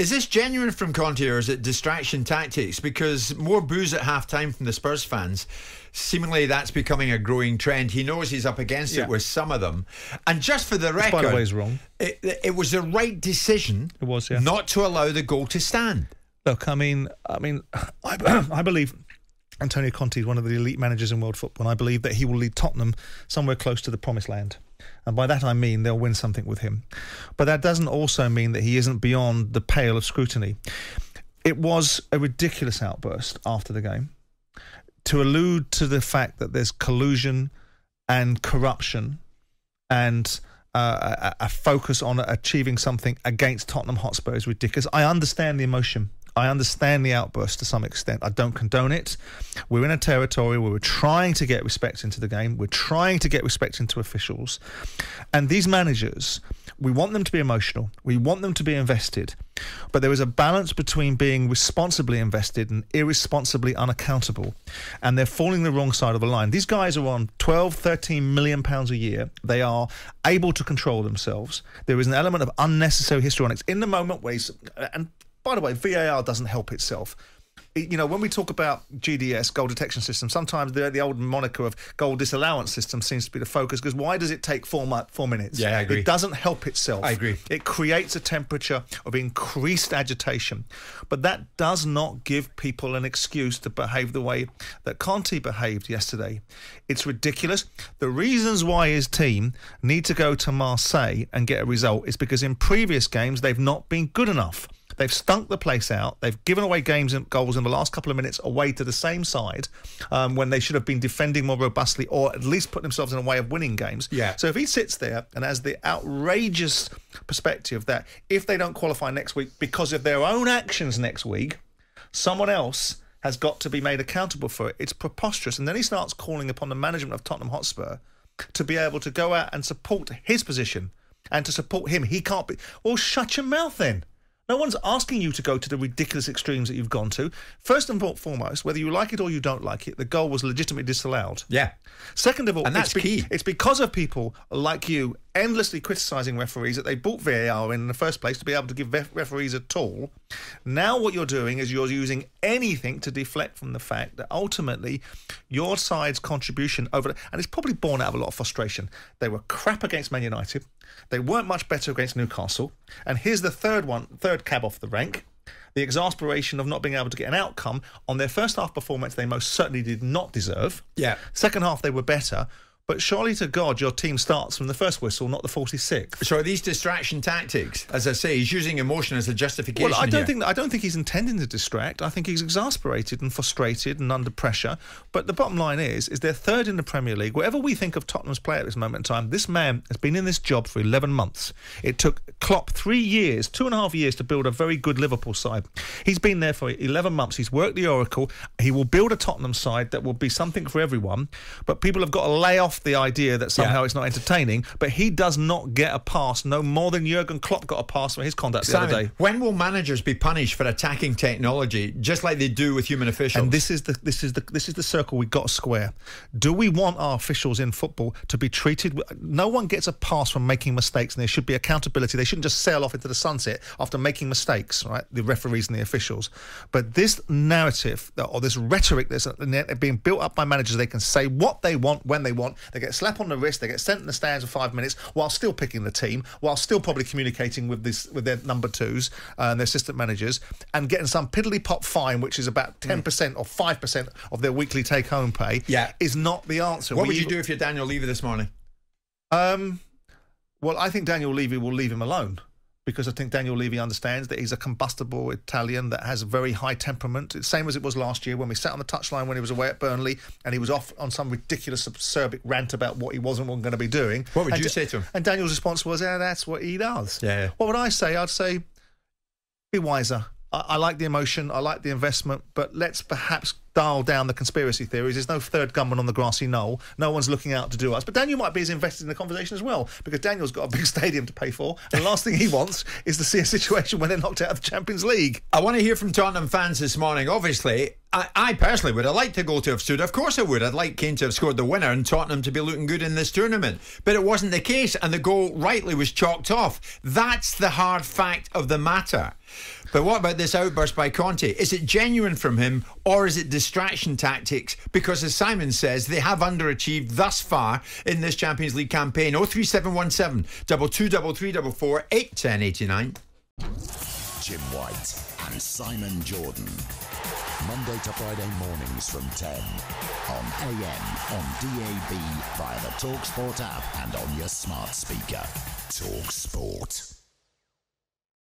Is this genuine from Conte, or is it distraction tactics? Because more boos at half-time from the Spurs fans, seemingly that's becoming a growing trend. He knows he's up against it with some of them. And just for the record, by the way, is wrong. It was the right decision. It was, not to allow the goal to stand. Look, I believe Antonio Conte is one of the elite managers in world football, and I believe that he will lead Tottenham somewhere close to the promised land. And by that I mean they'll win something with him. But that doesn't also mean that he isn't beyond the pale of scrutiny. It was a ridiculous outburst after the game to allude to the fact that there's collusion and corruption and a focus on achieving something against Tottenham Hotspur is ridiculous. I understand the emotion. I understand the outburst to some extent. I don't condone it. We're in a territory where we're trying to get respect into the game. We're trying to get respect into officials. And these managers, we want them to be emotional. We want them to be invested. But there is a balance between being responsibly invested and irresponsibly unaccountable. And they're falling the wrong side of the line. These guys are on 12, 13 million pounds a year. They are able to control themselves. There is an element of unnecessary histrionics in the moment where and by the way, VAR doesn't help itself. You know, when we talk about GDS, goal detection system, sometimes the old moniker of goal disallowance system seems to be the focus, because why does it take 4 minutes? Yeah, I agree. It doesn't help itself. I agree. It creates a temperature of increased agitation. But that does not give people an excuse to behave the way that Conte behaved yesterday. It's ridiculous. The reasons why his team need to go to Marseille and get a result is because in previous games they've not been good enough. They've stunk the place out. They've given away games and goals in the last couple of minutes away to the same side when they should have been defending more robustly, or at least put themselves in a way of winning games. Yeah. So if he sits there and has the outrageous perspective that if they don't qualify next week because of their own actions next week, someone else has got to be made accountable for it, it's preposterous. And then he starts calling upon the management of Tottenham Hotspur to be able to go out and support his position and to support him. He can't be... Well, shut your mouth then. No one's asking you to go to the ridiculous extremes that you've gone to. First and foremost, whether you like it or you don't like it, the goal was legitimately disallowed. Yeah. Second of all, and that's key. It's because of people like you endlessly criticising referees that they brought VAR in the first place to be able to give referees a tool. Now what you're doing is you're using anything to deflect from the fact that ultimately your side's contribution and it's probably born out of a lot of frustration. They were crap against Man United. They weren't much better against Newcastle. And here's the third cab off the rank. The exasperation of not being able to get an outcome on their first half performance they most certainly did not deserve. Yeah. Second half they were better. But surely to God, your team starts from the first whistle, not the 46th. So are these distraction tactics? As I say, he's using emotion as a justification. Well, I don't think he's intending to distract. I think he's exasperated and frustrated and under pressure. But the bottom line is they're third in the Premier League. Whatever we think of Tottenham's play at this moment in time, this man has been in this job for 11 months. It took Klopp 3 years, 2.5 years to build a very good Liverpool side. He's been there for 11 months. He's worked the Oracle. He will build a Tottenham side that will be something for everyone. But people have got to lay off the idea that somehow it's not entertaining, but he does not get a pass no more than Jurgen Klopp got a pass for his conduct the other day. When will managers be punished for attacking technology just like they do with human officials? And this is the circle we've got to square. Do we want our officials in football to be treated? No one gets a pass from making mistakes, and there should be accountability. They shouldn't just sail off into the sunset after making mistakes, right? The referees and the officials. But this narrative or this rhetoric that's being built up by managers, they can say what they want when they want. They get slap on the wrist, they get sent in the stands for 5 minutes while still picking the team, while still probably communicating with their number twos and their assistant managers, and getting some piddly-pop fine, which is about 10% or 5% of their weekly take-home pay, is not the answer. What would you do if you're Daniel Levy this morning? Well, I think Daniel Levy will leave him alone, because I think Daniel Levy understands that he's a combustible Italian that has a very high temperament. It's the same as it was last year when we sat on the touchline when he was away at Burnley and he was off on some ridiculous acerbic rant about what he wasn't going to be doing. What would you say to him? And Daniel's response was, that's what he does. Yeah. What would I say? I'd say, be wiser. I like the emotion, I like the investment, but let's perhaps dial down the conspiracy theories. There's no third gunman on the grassy knoll. No one's looking out to do us. But Daniel might be as invested in the conversation as well, because Daniel's got a big stadium to pay for, and the last thing he wants is to see a situation when they're knocked out of the Champions League. I want to hear from Tottenham fans this morning. Obviously, I personally would have liked the goal to have stood. Of course I would. I'd like Kane to have scored the winner and Tottenham to be looking good in this tournament. But it wasn't the case, and the goal rightly was chalked off. That's the hard fact of the matter. But what about this outburst by Conte? Is it genuine from him, or is it distraction tactics? Because as Simon says, they have underachieved thus far in this Champions League campaign. 03717 223344 81089. Jim White and Simon Jordan. Monday to Friday mornings from 10 on AM, on DAB, via the talkSPORT app and on your smart speaker. talkSPORT.